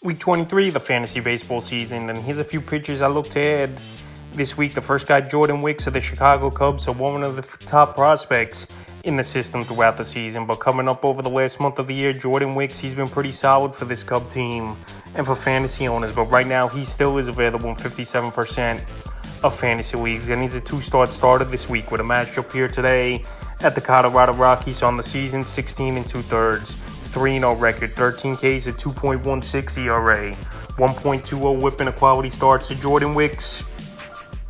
Week 23 of the fantasy baseball season, and here's a few pitchers I look to add this week. The first guy, Jordan Wicks of the Chicago Cubs, so one of the top prospects in the system throughout the season. But coming up over the last month of the year, Jordan Wicks, he's been pretty solid for this Cub team and for fantasy owners. But right now, he still is available in 57% of fantasy leagues, and he's a two-start starter this week with a matchup here today at the Colorado Rockies. On the season, 16 2/3. 3-0 record, 13 Ks at 2.16 ERA, 1.20 whip and a quality start. So Jordan Wicks,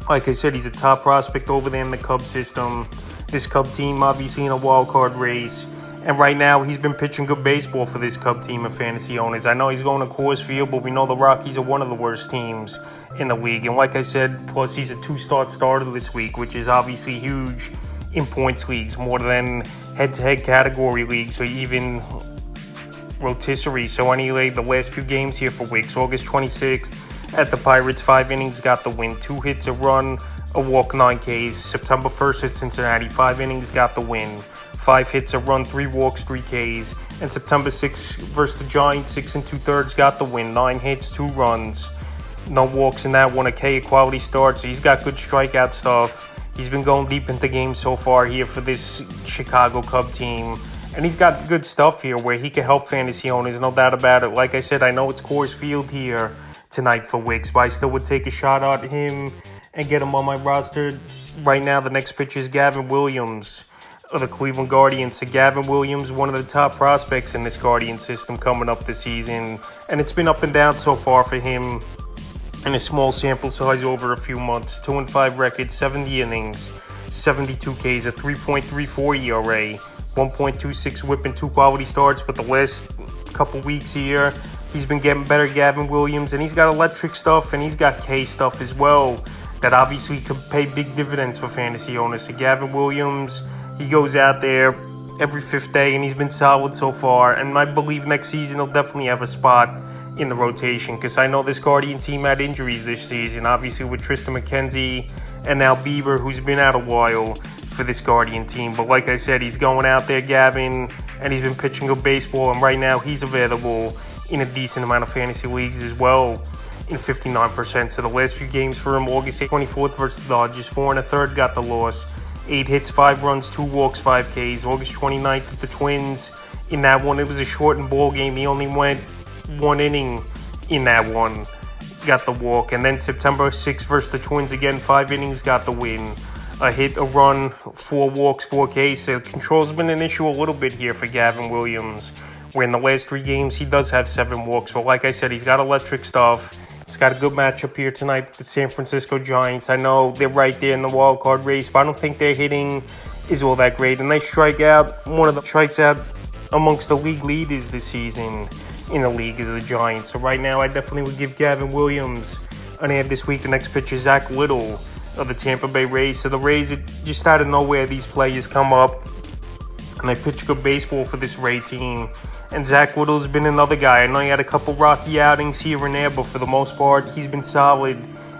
like I said, he's a top prospect over there in the Cubs system. This Cub team obviously in a wild card race. And right now he's been pitching good baseball for this Cub team of fantasy owners. I know he's going to Coors Field, but we know the Rockies are one of the worst teams in the league. And like I said, plus he's a two-start starter this week, which is obviously huge in points leagues, more than head-to-head category leagues or even rotisserie. So anyway, the last few games here for Wicks. August 26th at the Pirates, 5 innings, got the win. 2 hits, a run, a walk, 9 Ks. September 1st at Cincinnati, 5 innings, got the win. 5 hits, a run, 3 walks, 3 Ks. And September 6th versus the Giants, 6 2/3, got the win. 9 hits, 2 runs, no walks in that one, a K, a quality start. So he's got good strikeout stuff. He's been going deep into games so far here for this Chicago Cub team. And he's got good stuff here where he can help fantasy owners, no doubt about it. Like I said, I know it's Coors Field here tonight for Wicks, but I still would take a shot at him and get him on my roster. Right now, the next pitcher is Gavin Williams of the Cleveland Guardians. So Gavin Williams, one of the top prospects in this Guardian system coming up this season. And it's been up and down so far for him in a small sample size over a few months. 2-5 record, 70 innings, 72 Ks, a 3.34 ERA. 1.26 whip and 2 quality starts, but the last couple weeks here, he's been getting better, Gavin Williams, and he's got electric stuff and he's got K stuff as well that obviously could pay big dividends for fantasy owners. So Gavin Williams, he goes out there every 5th day and he's been solid so far, and I believe next season he'll definitely have a spot in the rotation because I know this Guardian team had injuries this season, obviously with Tristan McKenzie and now Bieber, who's been out a while for this Guardian team. But like I said, he's going out there, Gavin, and he's been pitching good baseball, and right now he's available in a decent amount of fantasy leagues as well in 59%. So the last few games for him, August 24th versus the Dodgers, 4 1/3, got the loss. 8 hits, 5 runs, 2 walks, 5 Ks. August 29th with the Twins. In that one, it was a shortened ball game. He only went 1 inning in that one, got the walk. And then September 6th versus the Twins again, 5 innings, got the win. A hit, a run, 4 walks, 4 Ks. So control's been an issue a little bit here for Gavin Williams, where in the last 3 games he does have 7 walks. But like I said, he's got electric stuff. He's got a good matchup here tonight with the San Francisco Giants. I know they're right there in the wild card race, but I don't think their hitting is all that great. And they strike out, one of the strikes out amongst the league leaders this season in the league is the Giants. So right now I definitely would give Gavin Williams an ad this week. The next pitcher, Zach Littell of the Tampa Bay Rays. So the Rays, it just out of nowhere, these players come up and they pitch good baseball for this Ray team. And Zach Littell's been another guy. I know he had a couple rocky outings here and there, but for the most part, he's been solid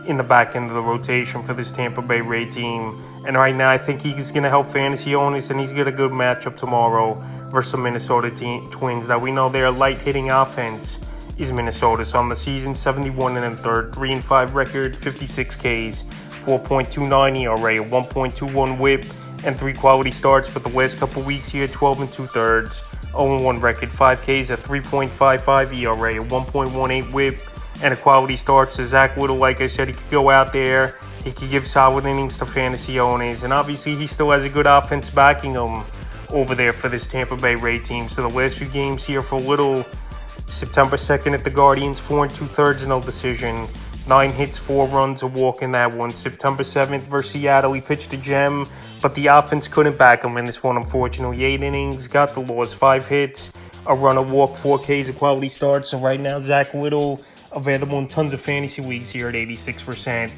in the back end of the rotation for this Tampa Bay Ray team. And right now, I think he's going to help fantasy owners, and he's got a good matchup tomorrow versus the Minnesota Twins. Now, we know their light-hitting offense is Minnesota. So on the season, 71 1/3, 3-5 record, 56 Ks. 4.29 ERA, 1.21 whip, and 3 quality starts. But the last couple weeks here, 12 2/3, 0-1 record, 5 Ks at 3.55 ERA, 1.18 whip, and a quality start. So Zach Littell, like I said, he could go out there, he could give solid innings to fantasy owners, and obviously he still has a good offense backing him over there for this Tampa Bay Ray team. So the last few games here for Littell, September 2nd at the Guardians, 4 2/3, no decision. 9 hits, 4 runs, a walk in that one. September 7th versus Seattle, he pitched a gem, but the offense couldn't back him in this one, unfortunately. 8 innings, got the loss, 5 hits, a run, a walk, 4 Ks, a quality start. So right now, Zach Littell available in tons of fantasy leagues here at 86%.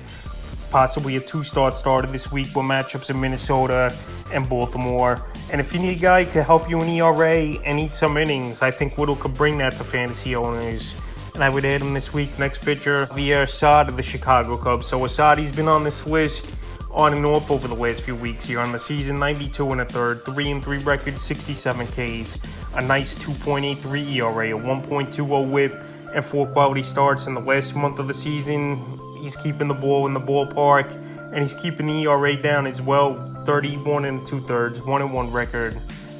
Possibly a two-start starter this week with matchups in Minnesota and Baltimore. And if you need a guy who can help you in ERA and eat some innings, I think Littell could bring that to fantasy owners. And I would add him this week. Next pitcher, Javier Assad of the Chicago Cubs. So Assad, he's been on this list on and off over the last few weeks here on the season. 92 1/3, 3-3 record, 67 Ks, a nice 2.83 ERA, a 1.20 whip, and 4 quality starts in the last month of the season. He's keeping the ball in the ballpark, and he's keeping the ERA down as well. 31 and 2/3, 1-1 record,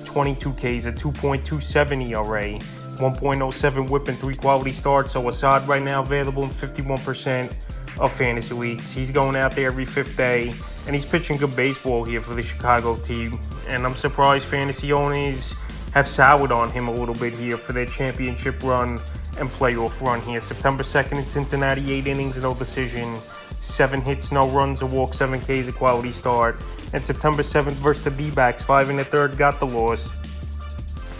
22 Ks, a 2.27 ERA, 1.07 whip, and 3 quality starts. So Assad right now available in 51% of fantasy leagues. He's going out there every 5th day, and he's pitching good baseball here for the Chicago team. And I'm surprised fantasy owners have soured on him a little bit here for their championship run and playoff run here. September 2nd in Cincinnati, 8 innings, no decision, 7 hits, no runs, a walk, 7 Ks, a quality start. And September 7th versus the D-backs, 5 1/3, got the loss,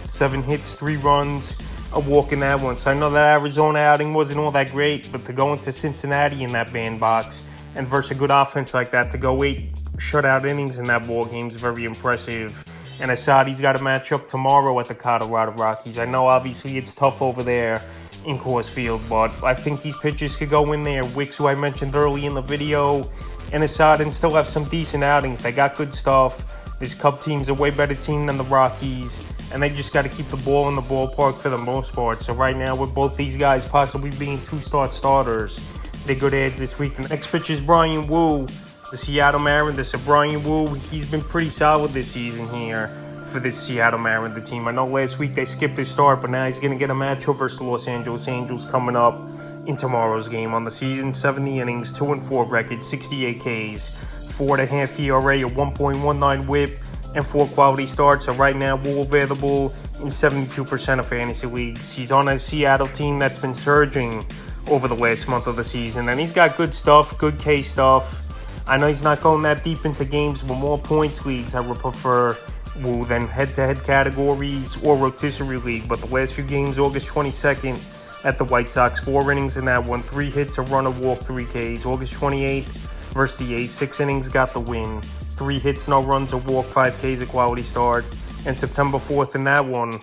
7 hits, 3 runs, a walk in that one. So I know that Arizona outing wasn't all that great, but to go into Cincinnati in that bandbox and versus a good offense like that, to go 8 shutout innings in that ball game is very impressive. And Assad, he's got a matchup tomorrow at the Colorado Rockies. I know obviously it's tough over there in Coors Field, but I think these pitchers could go in there. Wicks, who I mentioned early in the video, and Assad, and still have some decent outings. They got good stuff. This Cub team's a way better team than the Rockies, and they just got to keep the ball in the ballpark for the most part. So right now, with both these guys possibly being 2-start starters, they're good ads this week. The next pitch is Bryan Woo, the Seattle Mariners. So Bryan Woo, he's been pretty solid this season here for this Seattle Mariners team. I know last week they skipped his start, but now he's going to get a matchup versus the Los Angeles Angels coming up in tomorrow's game. On the season, 70 innings, 2-4 record, 68 Ks, 4.5 ERA, a 1.19 whip, and 4 quality starts. So right now, Woo available in 72% of fantasy leagues. He's on a Seattle team that's been surging over the last month of the season, and he's got good stuff, good K stuff. I know he's not going that deep into games, but more points leagues I would prefer Woo than head-to-head categories or rotisserie league. But the last few games, August 22nd at the White Sox, 4 innings in that one, 3 hits, a run, a walk, 3 Ks. August 28th versus the A's, 6 innings, got the win, 3 hits, no runs, a walk, 5 Ks, a quality start. And September 4th in that one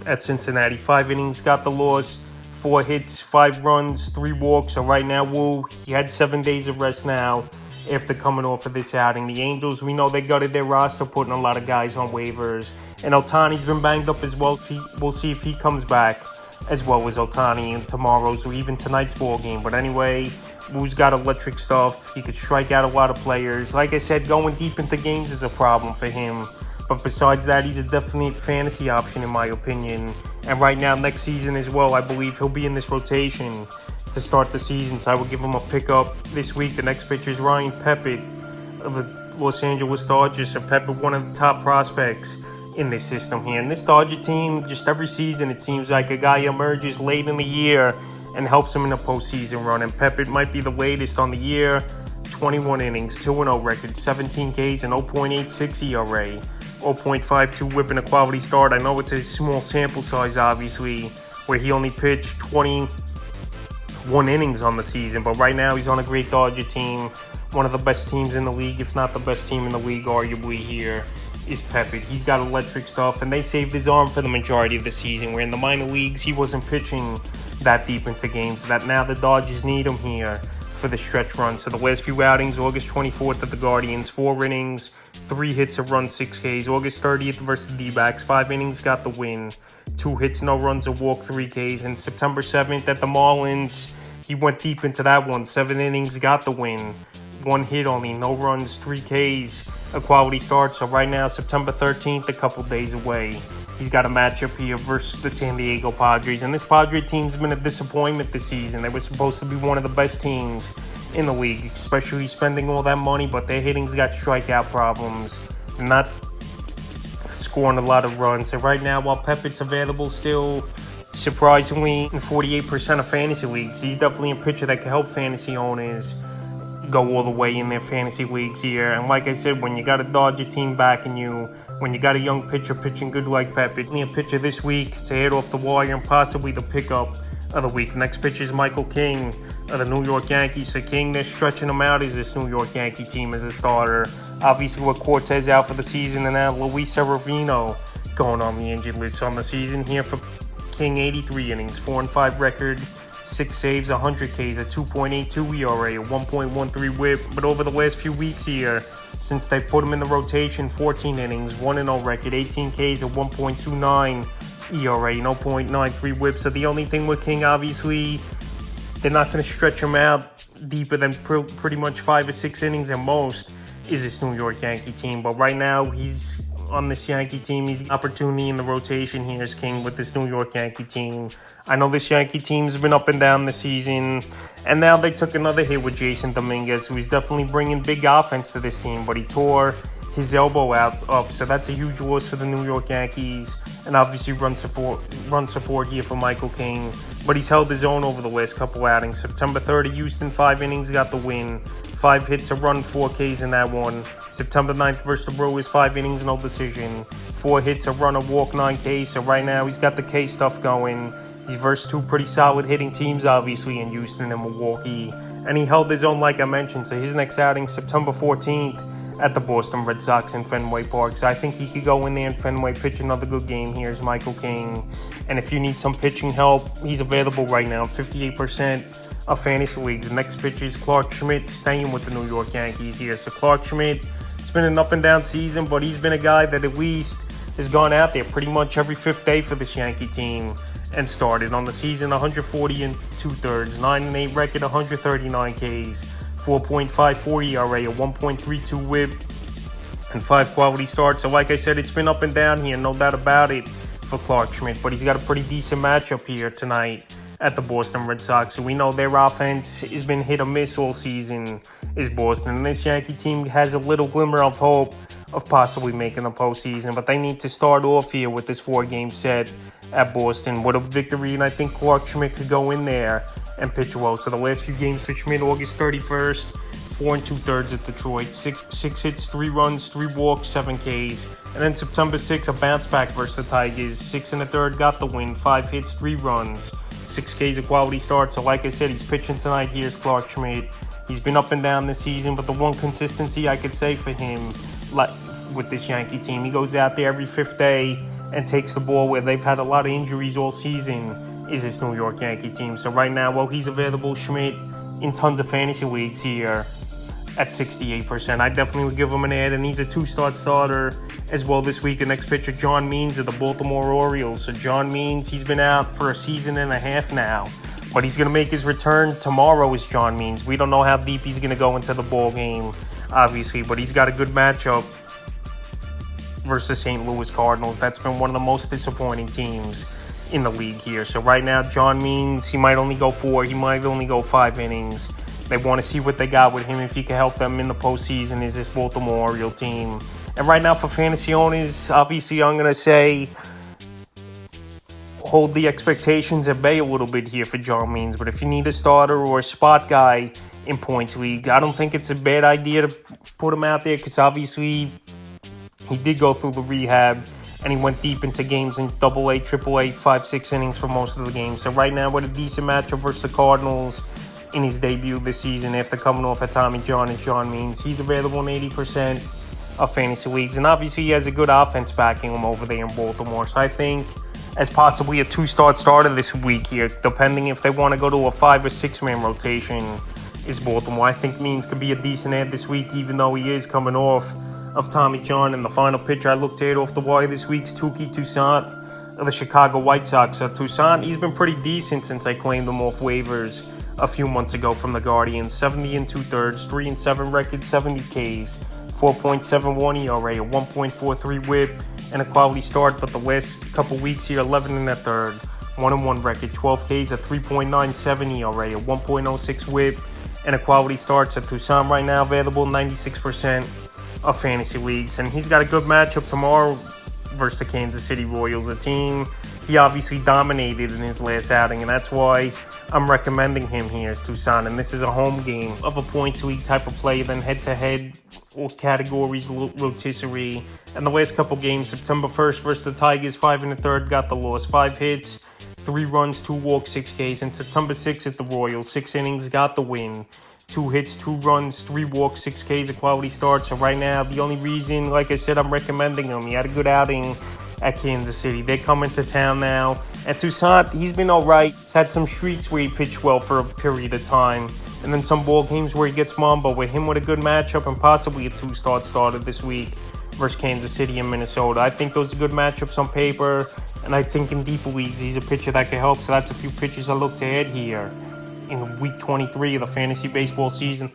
at Cincinnati, 5 innings, got the loss, 4 hits, 5 runs, 3 walks. So right now, Woo, he had 7 days of rest now after coming off of this outing. The Angels, we know they gutted their roster, putting a lot of guys on waivers. And Ohtani's been banged up as well. We'll see if he comes back as well as Ohtani in tomorrow's or even tonight's ball game. But anyway, Woo's got electric stuff. He could strike out a lot of players. Like I said, going deep into games is a problem for him. But besides that, he's a definite fantasy option in my opinion. And right now, next season as well, I believe he'll be in this rotation to start the season. So I will give him a pickup this week. The next pitcher is Ryan Pepiot of the Los Angeles Dodgers. So Pepiot, one of the top prospects in this system here. And this Dodger team, just every season, it seems like a guy emerges late in the year and helps him in a postseason run. And Pepiot might be the latest on the year. 21 innings, 2-0 record, 17 Ks, and 0.86 ERA. 0.52 whip, and a quality start. I know it's a small sample size, obviously, where he only pitched 21 innings on the season. But right now, he's on a great Dodger team. One of the best teams in the league, if not the best team in the league, arguably here is Pepiot. He's got electric stuff, and they saved his arm for the majority of the season, where in the minor leagues, he wasn't pitching that deep into games. That now the Dodgers need him here for the stretch run. So the last few outings, August 24th at the Guardians, 4 innings, 3 hits, a run, 6 Ks. August 30th versus the D-backs, 5 innings, got the win, 2 hits, no runs, a walk, 3 Ks. And September 7th at the Marlins, he went deep into that one, 7 innings, got the win, 1 hit only, no runs, 3 Ks, a quality start. So right now, September 13th, a couple days away, he's got a matchup here versus the San Diego Padres. And this Padre team's been a disappointment this season. They were supposed to be one of the best teams in the league, especially spending all that money, but their hitting's got strikeout problems, not scoring a lot of runs. So right now, while Pepiot's available still, surprisingly, in 48% of fantasy leagues, he's definitely a pitcher that can help fantasy owners go all the way in their fantasy leagues here. And like I said, when you got a Dodger team backing you, when you got a young pitcher pitching good like Pepiot, a pitcher this week to hit off the wire and possibly the pickup of the week. Next pitcher is Michael King of the New York Yankees. So King, they're stretching him out as this New York Yankee team as a starter. Obviously with Cortez out for the season, and now Luis Severino going on the injured list on the season here for King. 83 innings, 4-5 record, 6 saves, 100 Ks, a 2.82 ERA, a 1.13 whip. But over the last few weeks here, since they put him in the rotation, 14 innings, 1-0 record, 18 Ks, a 1.29 ERA, 0.93 whip. So the only thing with King, obviously, they're not going to stretch him out deeper than pretty much 5 or 6 innings at most is this New York Yankee team. But right now, he's on this Yankee team. He's the opportunity in the rotation here is King with this New York Yankee team. I know this Yankee team's been up and down this season, and now they took another hit with Jason Dominguez, who is definitely bringing big offense to this team, but he tore his elbow up, so that's a huge loss for the New York Yankees, and obviously run support here for Michael King, but he's held his own over the last couple outings. September 3rd, Houston, 5 innings, got the win, 5 hits, a run, 4 Ks in that one. September 9th versus the Brewers, 5 innings, no decision, 4 hits, a run, a walk, 9 Ks, so right now he's got the K stuff going. He's versus 2 pretty solid hitting teams, obviously, in Houston and Milwaukee, and he held his own, like I mentioned, so his next outing, September 14th, at the Boston Red Sox in Fenway Park. So I think he could go in there in Fenway, pitch another good game. Here's Michael King. And if you need some pitching help, he's available right now, 58% of fantasy leagues. The next pitcher is Clarke Schmidt, staying with the New York Yankees here. So Clarke Schmidt, it's been an up and down season, but he's been a guy that at least has gone out there pretty much every 5th day for this Yankee team and started on the season 140 and 2/3, 9-8 record, 139 Ks. 4.54 ERA, a 1.32 whip, and 5 quality starts. So like I said, it's been up and down here, no doubt about it, for Clarke Schmidt. But he's got a pretty decent matchup here tonight at the Boston Red Sox. So we know their offense has been hit or miss all season, is Boston. And this Yankee team has a little glimmer of hope of possibly making the postseason. But they need to start off here with this 4-game set at Boston with a victory. And I think Clarke Schmidt could go in there and pitch well. So the last few games for Schmidt, August 31st, 4 2/3 at Detroit, 6 hits, 3 runs, 3 walks, 7 Ks. And then September 6th, a bounce back versus the Tigers, 6 1/3, got the win, 5 hits, 3 runs, 6 Ks, a quality start. So like I said, he's pitching tonight. Here's Clarke Schmidt. He's been up and down this season, but the one consistency I could say for him, like with this Yankee team, he goes out there every 5th day and takes the ball where they've had a lot of injuries all season, is this New York Yankee team. So right now, well, he's available, Schmidt, in tons of fantasy leagues here at 68%. I definitely would give him an ad, and he's a 2-start starter as well this week. The next pitcher, John Means of the Baltimore Orioles. So John Means, he's been out for a season and a half now, but he's going to make his return tomorrow as John Means. We don't know how deep he's going to go into the ball game, obviously, but he's got a good matchup versus St. Louis Cardinals. That's been one of the most disappointing teams in the league here. So right now, John Means, he might only go 4, he might only go 5 innings. They want to see what they got with him, if he can help them in the postseason, is this Baltimore Oriole team. And right now for fantasy owners, obviously I'm going to say hold the expectations at bay a little bit here for John Means. But if you need a starter or a spot guy in points league, I don't think it's a bad idea to put him out there, because obviously he did go through the rehab and he went deep into games in AA, AAA, 5-6 innings for most of the games. So right now, with a decent matchup versus the Cardinals in his debut this season, after coming off at Tommy John, as John Means, he's available in 80% of fantasy leagues. And obviously, he has a good offense backing him over there in Baltimore. So I think as possibly a 2-start starter this week here, depending if they want to go to a 5 or 6-man rotation, is Baltimore. I think Means could be a decent ad this week, even though he is coming off of Tommy John. And the final pitcher I looked at off the wire this week's Touki Toussaint of the Chicago White Sox. So Toussaint, he's been pretty decent since I claimed him off waivers a few months ago from the Guardians. 70 2/3, 3-7 record, 70 Ks, 4.71 ERA, a 1.43 whip, and a quality start. But the last couple weeks here, 11 1/3, 1-1 record, 12 Ks, a 3.97 ERA, a 1.06 whip, and a quality start. So Toussaint right now available 96% of fantasy leagues, and he's got a good matchup tomorrow versus the Kansas City Royals, a team he obviously dominated in his last outing, and that's why I'm recommending him here as Toussaint. And this is a home game of a points league type of play, then head-to-head or categories rotisserie. And the last couple games, September 1st versus the Tigers, 5 1/3, got the loss, 5 hits, 3 runs, 2 walks, 6 Ks. And September 6th at the Royals, 6 innings, got the win, 2 hits, 2 runs, 3 walks, 6 Ks, a quality start. So right now, the only reason, like I said, I'm recommending him, he had a good outing at Kansas City. They're coming to town now. And Toussaint, he's been all right. He's had some streaks where he pitched well for a period of time, and then some ball games where he gets mumbo. With him with a good matchup and possibly a 2-start starter this week versus Kansas City and Minnesota, I think those are good matchups on paper. And I think in deeper leagues, he's a pitcher that can help. So that's a few pitchers I look to add here in week 23 of the fantasy baseball season.